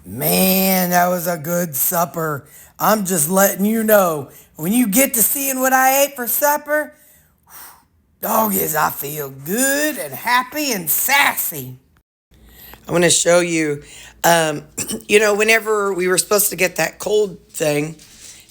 Man, that was a good supper. I'm just letting you know. When you get to seeing what I ate for supper, doggies, I feel good and happy and sassy. I want to show you, whenever we were supposed to get that cold thing,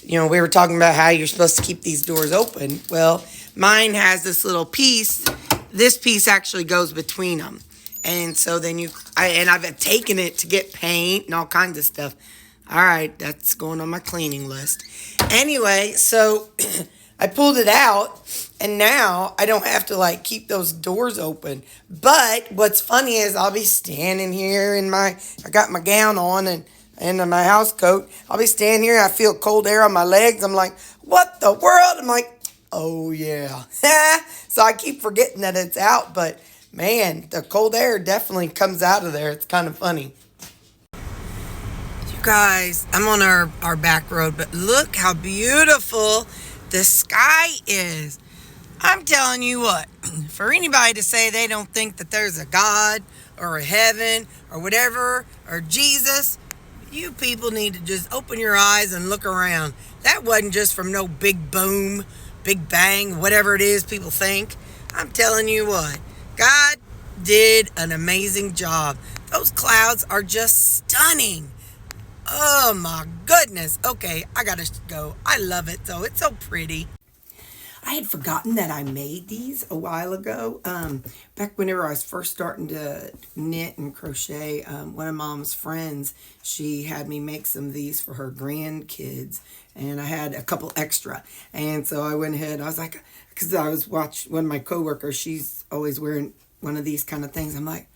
we were talking about how you're supposed to keep these doors open. Well, mine has this little piece. This piece actually goes between them. And so then I've taken it to get paint and all kinds of stuff. All right, that's going on my cleaning list. Anyway, so I pulled it out, and now I don't have to keep those doors open. But what's funny is I'll be standing here I got my gown on and my house coat. I'll be standing here, I feel cold air on my legs. I'm like, what the world? I'm like, oh yeah. So I keep forgetting that it's out, but man, the cold air definitely comes out of there. It's kind of funny. You guys, I'm on our back road, but look how beautiful the sky is. I'm telling you what, for anybody to say they don't think that there's a God or a heaven or whatever, or Jesus, you people need to just open your eyes and look around. That wasn't just from no big boom, big bang, whatever it is people think. I'm telling you what, God did an amazing job. Those clouds are just stunning. Oh my goodness. Okay, I gotta go. I love it though. It's so pretty. I had forgotten that I made these a while ago. Back whenever I was first starting to knit and crochet, one of Mom's friends, she had me make some of these for her grandkids, and I had a couple extra. And so I went ahead, I was like, because I was watching one of my coworkers, she's always wearing one of these kind of things. I'm like,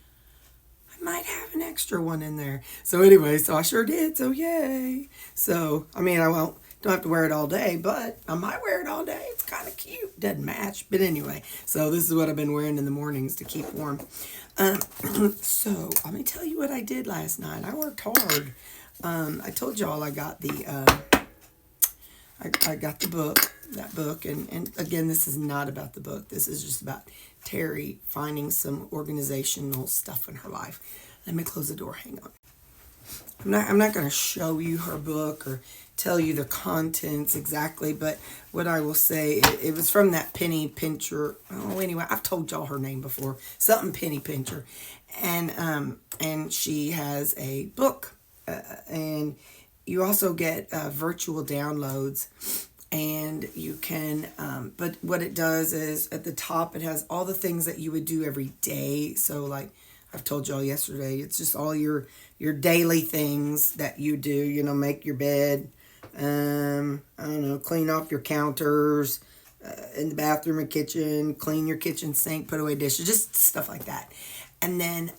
I might have an extra one in there. So anyway, so I sure did. So yay. So, I mean, don't have to wear it all day, but I might wear it all day. It's kind of cute. Doesn't match. But anyway, so this is what I've been wearing in the mornings to keep warm. So let me tell you what I did last night. I worked hard. I told y'all I got I got the book, that book. And again, this is not about the book. This is just about Terri finding some organizational stuff in her life. Let me close the door. Hang on. I'm not going to show you her book or tell you the contents exactly, but what I will say, it was from that Penny Pincher. Oh, anyway, I've told y'all her name before. Something Penny Pincher. And she has a book. And you also get virtual downloads. And you can, but what it does is at the top, it has all the things that you would do every day. So like I've told y'all yesterday, it's just all your daily things that you do, make your bed, I don't know, clean off your counters in the bathroom or kitchen, clean your kitchen sink, put away dishes, just stuff like that. And then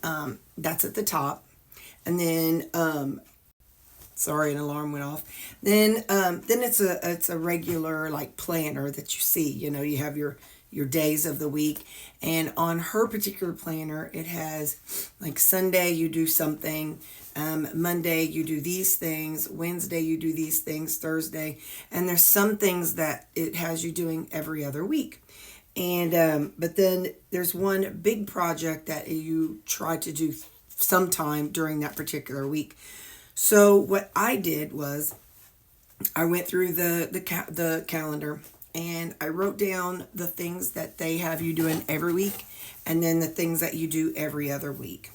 that's at the top. And then, sorry, an alarm went off. Then it's a regular planner that you see. You have your days of the week, and on her particular planner, it has Sunday you do something, Monday you do these things, Wednesday you do these things, Thursday, and there's some things that it has you doing every other week. And but then there's one big project that you try to do sometime during that particular week. So what I did was I went through the calendar, and I wrote down the things that they have you doing every week, and then the things that you do every other week.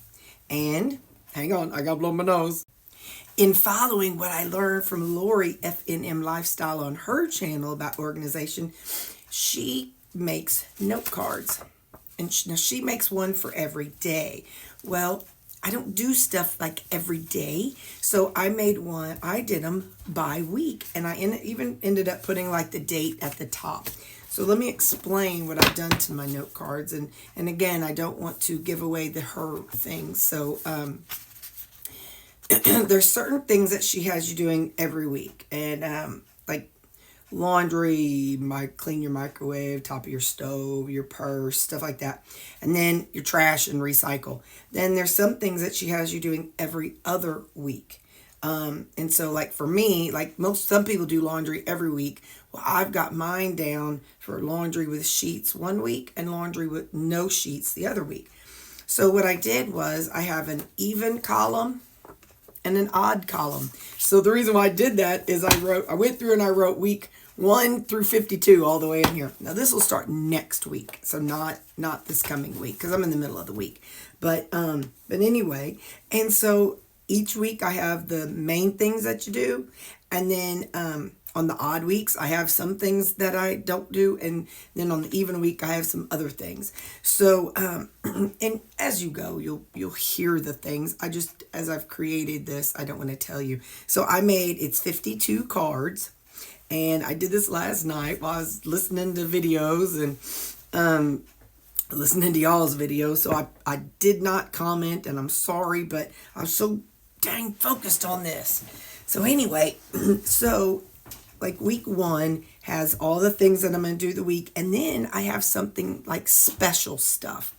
And hang on, I gotta blow my nose. In following what I learned from Lori FNM Lifestyle on her channel about organization, she makes note cards, and she makes one for every day. Well, I don't do stuff every day, so I made one. I did them by week, and I even ended up putting the date at the top. So let me explain what I've done to my note cards, and again, I don't want to give away her things. So there's certain things that she has you doing every week, and laundry, clean your microwave, top of your stove, your purse, stuff like that. And then your trash and recycle. Then there's some things that she has you doing every other week. And so for me, some people do laundry every week. Well, I've got mine down for laundry with sheets one week and laundry with no sheets the other week. So what I did was I have an even column and an odd column. So the reason why I did that is I went through and I wrote week 1 through 52 all the way in here. Now this will start next week, so not this coming week, because I'm in the middle of the week. But anyway, and so each week I have the main things that you do, and then on the odd weeks I have some things that I don't do, and then on the even week I have some other things. So and as you go, you'll hear the things. As I've created this, I don't want to tell you. So it's 52 cards. And I did this last night while I was listening to videos and listening to y'all's videos. So I did not comment, and I'm sorry, but I was so dang focused on this. So anyway, so like week 1 has all the things that I'm going to do the week. And then I have something like special stuff.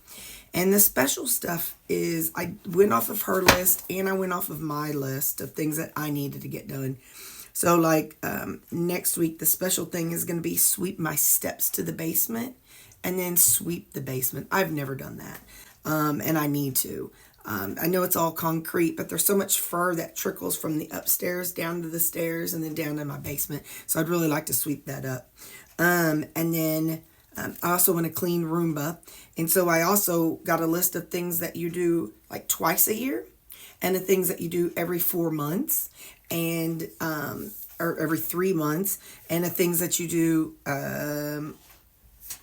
And the special stuff is I went off of her list and I went off of my list of things that I needed to get done. So like next week, the special thing is going to be sweep my steps to the basement and then sweep the basement. I've never done that. And I need to. I know it's all concrete, but there's so much fur that trickles from the upstairs down to the stairs and then down to my basement. So I'd really like to sweep that up. And then I also want to clean Roomba. And so I also got a list of things that you do like twice a year and the things that you do every 4 months and or every 3 months, and the things that you do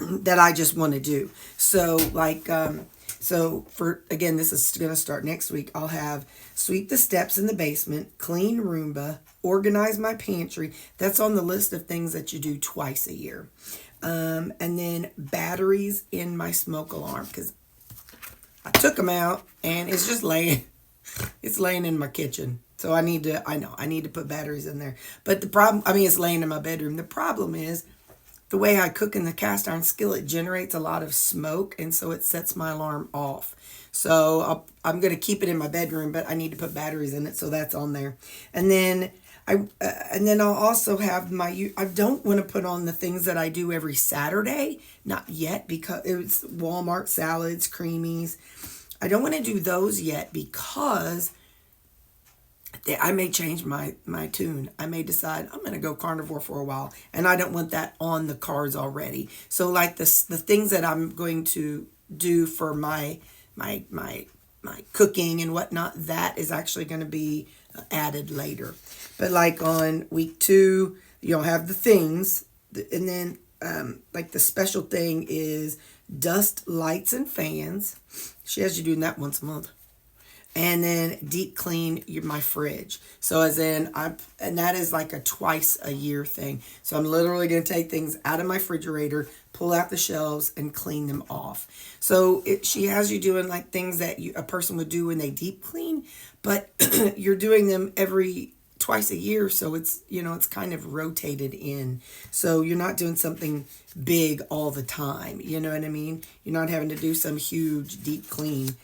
that I just want to do. So like so for again, this is going to start next week. I'll have sweep the steps in the basement, clean Roomba, organize my pantry. That's on the list of things that you do twice a year. And then batteries in my smoke alarm, because I took them out and it's just laying in my kitchen. So I need to put batteries in there. But the problem, it's laying in my bedroom. The problem is the way I cook in the cast iron skillet generates a lot of smoke, and so it sets my alarm off. So I'm going to keep it in my bedroom, but I need to put batteries in it, so that's on there. And then I'll also have I don't want to put on the things that I do every Saturday, not yet, because it's Walmart salads, creamies. I don't want to do those yet because I may change my tune. I may decide I'm going to go carnivore for a while, and I don't want that on the cards already. So like the things that I'm going to do for my cooking and whatnot, that is actually going to be added later. But like on week 2, you'll have the things, and then like the special thing is dust, lights, and fans. She has you doing that once a month. And then deep clean my fridge. So and that is like a twice a year thing. So I'm literally going to take things out of my refrigerator, pull out the shelves, and clean them off. So she has you doing like things that a person would do when they deep clean, but you're doing them twice a year. So it's kind of rotated in. So you're not doing something big all the time. You know what I mean? You're not having to do some huge deep clean.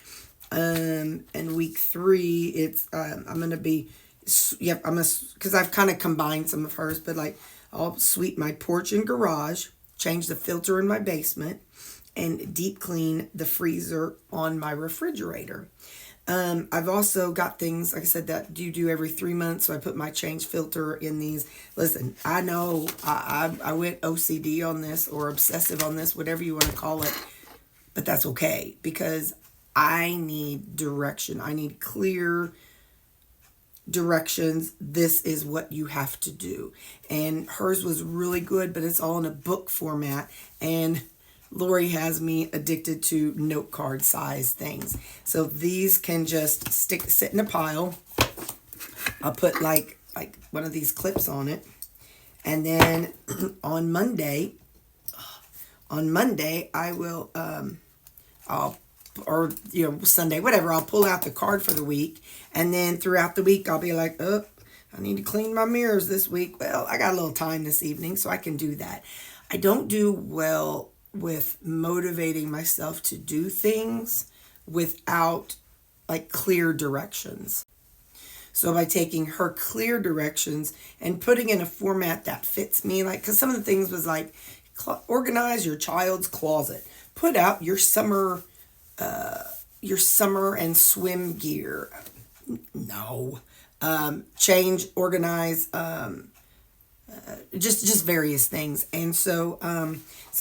And week 3, it's I'm gonna be because I've kind of combined some of hers, but like I'll sweep my porch and garage, change the filter in my basement, and deep clean the freezer on my refrigerator. I've also got things, like I said, that you do every 3 months. So I put my change filter in these. Listen, I know I went OCD on this, or obsessive on this, whatever you want to call it, but that's okay, because I need direction. I need clear directions. This is what you have to do. And hers was really good, but it's all in a book format. And Lori has me addicted to note card size things. So these can just sit in a pile. I'll put like one of these clips on it. And then on Monday I will Sunday, whatever, I'll pull out the card for the week. And then throughout the week, I'll be like, I need to clean my mirrors this week. Well, I got a little time this evening, so I can do that. I don't do well with motivating myself to do things without like clear directions. So by taking her clear directions and putting in a format that fits me, like, because some of the things was like, organize your child's closet, put out your summer and swim gear. No. Change, organize, just various things. And so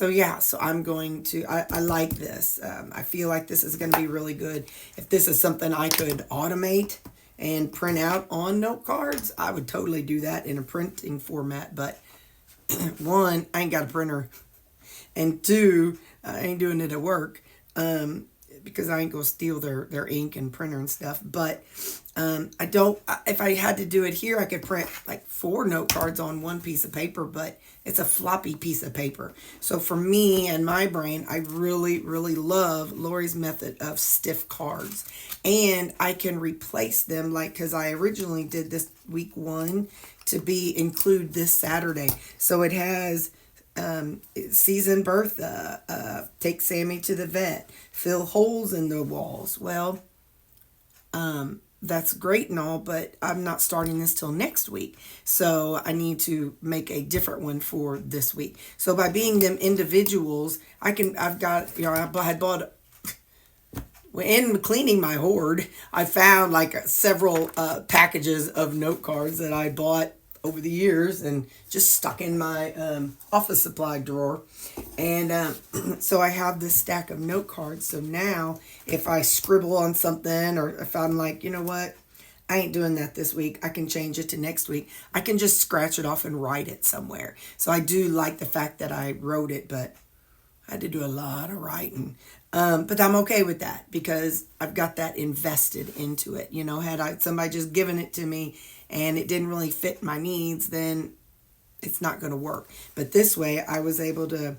yeah, so I'm going to, I like this. I feel like this is going to be really good. If this is something I could automate and print out on note cards, I would totally do that in a printing format. But one, I ain't got a printer, and two, I ain't doing it at work. Because I ain't gonna steal their ink and printer and stuff. But I don't, if I had to do it here, I could print like 4 note cards on one piece of paper, but it's a floppy piece of paper. So for me and my brain, I really, really love Lori's method of stiff cards. And I can replace them, like, because I originally did this week 1 to include this Saturday. So it has season Bertha, take Sammy to the vet, fill holes in the walls. Well, that's great and all, but I'm not starting this till next week. So I need to make a different one for this week. So by being them individuals, I've got, I had bought, in cleaning my hoard, I found like several packages of note cards that I bought over the years and just stuck in my office supply drawer. And so I have this stack of note cards. So now if I scribble on something, or if I'm like, you know what, I ain't doing that this week, I can change it to next week. I can just scratch it off and write it somewhere. So I do like the fact that I wrote it, but I had to do a lot of writing. But I'm okay with that because I've got that invested into it. Had somebody just given it to me and it didn't really fit my needs, then it's not going to work. But this way, I was able to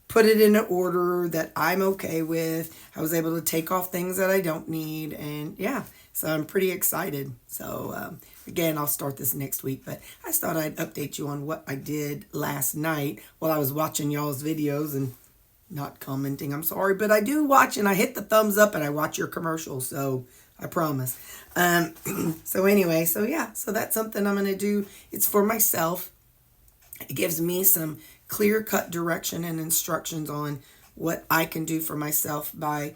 put it in an order that I'm okay with. I was able to take off things that I don't need. And yeah, so I'm pretty excited. So again, I'll start this next week. But I thought I'd update you on what I did last night while I was watching y'all's videos and not commenting. I'm sorry, but I do watch, and I hit the thumbs up and I watch your commercials. So I promise. So anyway, so yeah, so that's something I'm going to do. It's for myself. It gives me some clear-cut direction and instructions on what I can do for myself by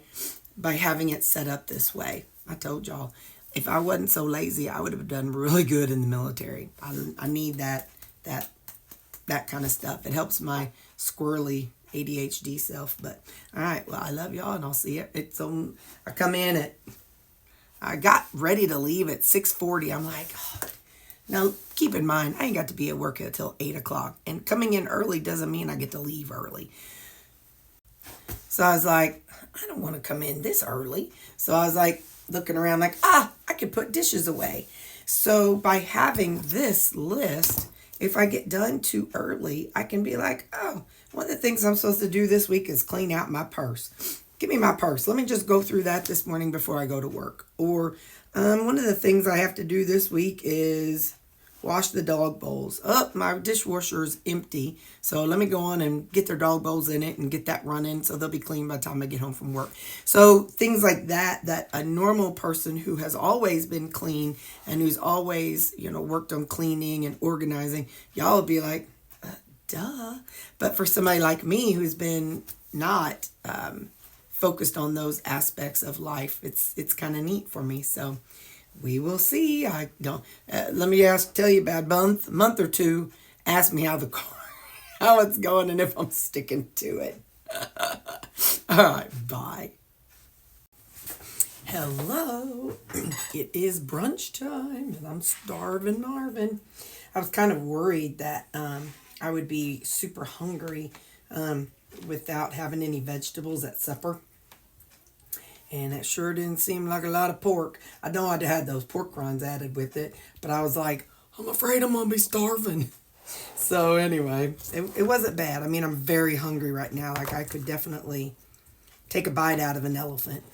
having it set up this way. I told y'all, if I wasn't so lazy, I would have done really good in the military. I need that kind of stuff. It helps my squirrely ADHD self. But all right, well, I love y'all, and I'll see you. I got ready to leave at 6:40. I'm like, oh. Now keep in mind, I ain't got to be at work until 8 o'clock, and coming in early doesn't mean I get to leave early. So I was like, I don't want to come in this early. So I was like looking around like, I could put dishes away. So by having this list, if I get done too early, I can be like, oh, one of the things I'm supposed to do this week is clean out my purse. Give me my purse. Let me just go through that this morning before I go to work. Or one of the things I have to do this week is wash the dog bowls. Oh, my dishwasher is empty. So let me go on and get their dog bowls in it and get that running so they'll be clean by the time I get home from work. So things like that a normal person who has always been clean and who's always, worked on cleaning and organizing, y'all will be like, duh. But for somebody like me who's been not focused on those aspects of life, it's kind of neat for me. So we will see. I don't. Let me tell you about a month or two. Ask me how how it's going, and if I'm sticking to it. All right, bye. Hello. It is brunch time, and I'm starving Marvin. I was kind of worried that I would be super hungry without having any vegetables at supper. And it sure didn't seem like a lot of pork. I know I'd had those pork rinds added with it, but I was like, I'm afraid I'm going to be starving. So anyway, it wasn't bad. I mean, I'm very hungry right now. Like, I could definitely take a bite out of an elephant.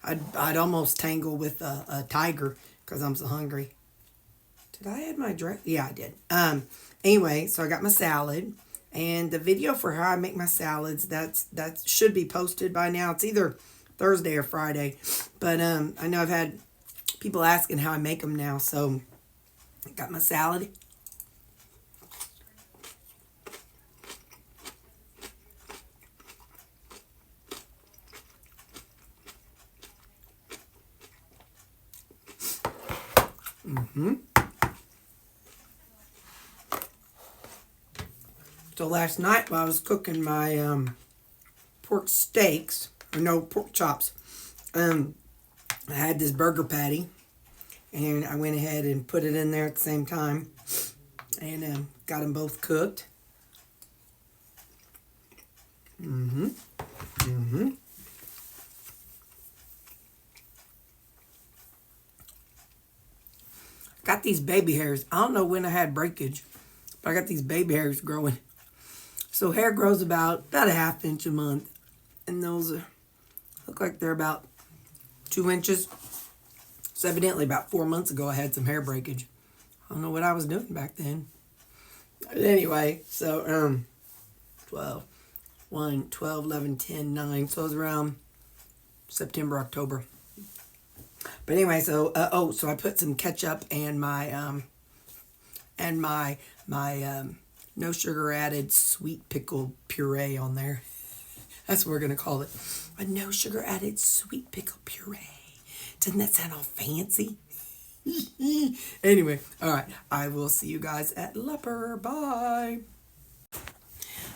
I'd almost tangle with a tiger because I'm so hungry. Did I add my dress? Yeah, I did. Anyway, so I got my salad. And the video for how I make my salads, that should be posted by now. It's either Thursday or Friday. But I know I've had people asking how I make them now. So I got my salad. So last night while I was cooking my pork steaks, or no, pork chops, I had this burger patty, and I went ahead and put it in there at the same time, and got them both cooked. Got these baby hairs. I don't know when I had breakage, but I got these baby hairs growing. So hair grows about a half inch a month, and those look like they're about 2 inches. So evidently about 4 months ago I had some hair breakage. I don't know what I was doing back then. But anyway, so 12, 1, 12, 11, 10, 9. So it was around September, October. But anyway, so so I put some ketchup and my no sugar added sweet pickle puree on there. That's what we're gonna call it. A no sugar added sweet pickle puree. Doesn't that sound all fancy? Anyway, all right. I will see you guys at Leper. Bye.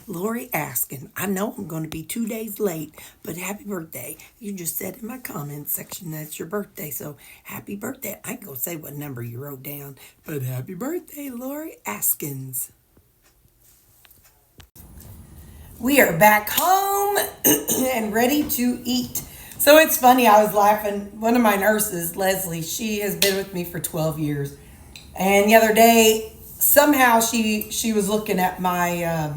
Lori asking, I know I'm going to be 2 days late, but happy birthday. You just said in my comments section that it's your birthday, so happy birthday. I ain't going to say what number you wrote down, but happy birthday, Lori Askins. We are back home and ready to eat. So it's funny, I was laughing. One of my nurses, Leslie, she has been with me for 12 years. And the other day, somehow she was looking at my...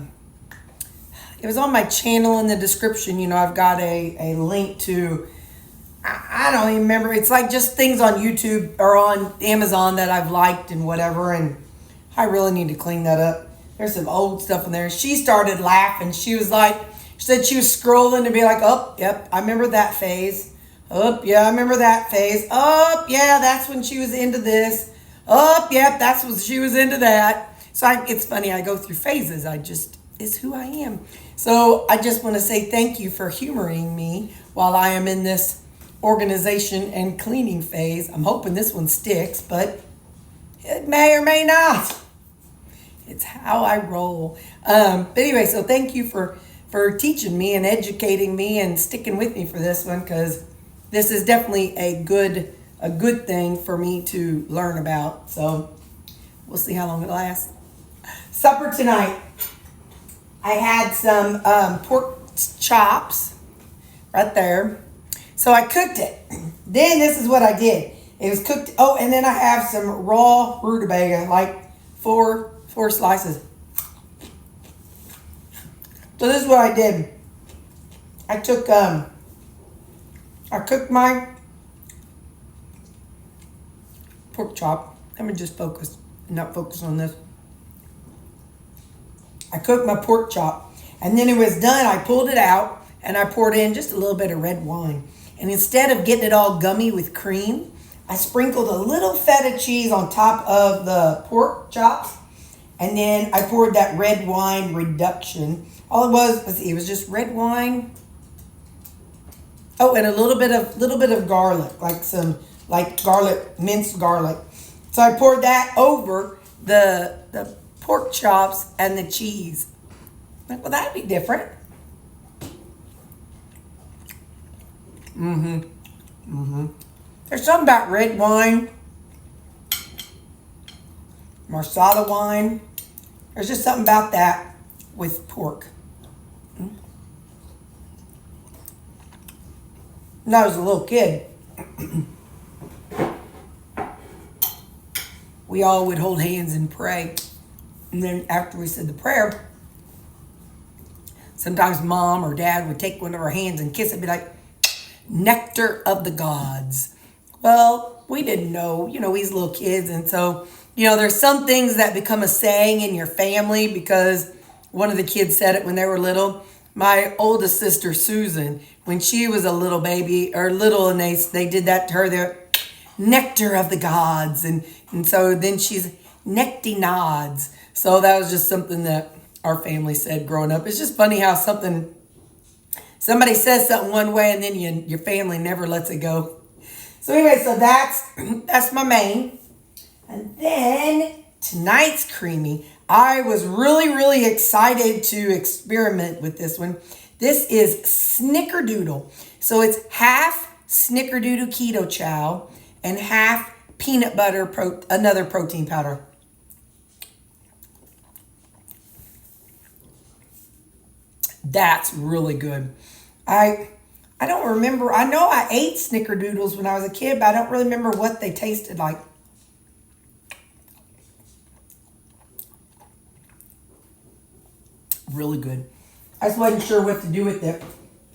it was on my channel in the description. You know, I've got a link to, I don't even remember. It's like just things on YouTube or on Amazon that I've liked and whatever. And I really need to clean that up. There's some old stuff in there. She started laughing. She was like, she said she was scrolling to be like, oh, yep, I remember that phase. Oh, yeah, I remember that phase. Oh, yeah, that's when she was into this. Oh, yep, that's when she was into that. So it's funny. I go through phases. It's who I am. So I just want to say thank you for humoring me while I am in this organization and cleaning phase. I'm hoping this one sticks, but it may or may not. It's how I roll. But anyway, so thank you for teaching me and educating me and sticking with me for this one, because this is definitely a good thing for me to learn about. So we'll see how long it lasts. Supper tonight. I had some pork chops right there. So I cooked it. Then this is what I did. It was cooked. Oh, and then I have some raw rutabaga, like four slices. So this is what I did. I took, I cooked my pork chop. Let me just not focus on this. I cooked my pork chop, and then it was done. I pulled it out, and I poured in just a little bit of red wine. And instead of getting it all gummy with cream, I sprinkled a little feta cheese on top of the pork chops, and then I poured that red wine reduction. All it was just red wine. Oh, and a little bit of garlic, minced garlic. So I poured that over the pork chops and the cheese. Like, well, that'd be different. There's something about red wine, marsala wine. There's just something about that with pork. When I was a little kid, we all would hold hands and pray. And then after we said the prayer, sometimes mom or dad would take one of our hands and kiss it and be like, nectar of the gods. Well, we didn't know, we was little kids. And so, there's some things that become a saying in your family because one of the kids said it when they were little. My oldest sister, Susan, when she was a little baby or little, and they did that to her, they're nectar of the gods. And so then she's necty nods. So that was just something that our family said growing up. It's just funny how somebody says something one way and then your family never lets it go. So anyway, so that's my main. then tonight's creamy. I was really excited to experiment with this one. This is Snickerdoodle. So it's half Snickerdoodle Keto Chow and half peanut butter, another protein powder. That's really good. I don't remember. I know I ate Snickerdoodles when I was a kid, but I don't really remember what they tasted like. Really good. I just wasn't sure what to do with it.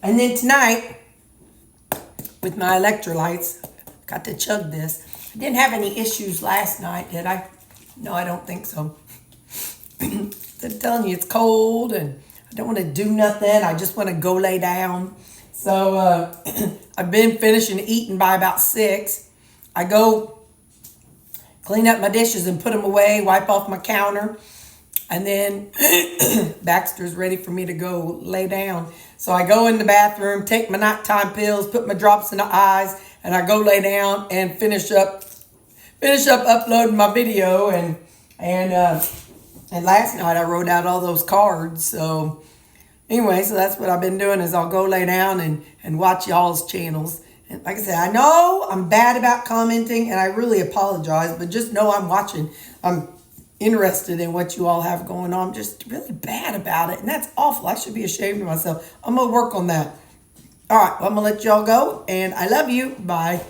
And then tonight, with my electrolytes, got to chug this. I didn't have any issues last night, did I? No, I don't think so. I'm telling you, it's cold and I don't want to do nothing. I just want to go lay down. So I've been finishing eating by about 6. I go clean up my dishes and put them away, wipe off my counter. And then Baxter's ready for me to go lay down. So I go in the bathroom, take my nighttime pills, put my drops in the eyes, and I go lay down and finish up uploading my video. And last night I wrote out all those cards. So anyway, so that's what I've been doing is I'll go lay down and watch y'all's channels. And like I said, I know I'm bad about commenting and I really apologize, but just know I'm watching. I'm interested in what you all have going on. I'm just really bad about it. And that's awful. I should be ashamed of myself. I'm going to work on that. All right. Well, I'm going to let y'all go. And I love you. Bye.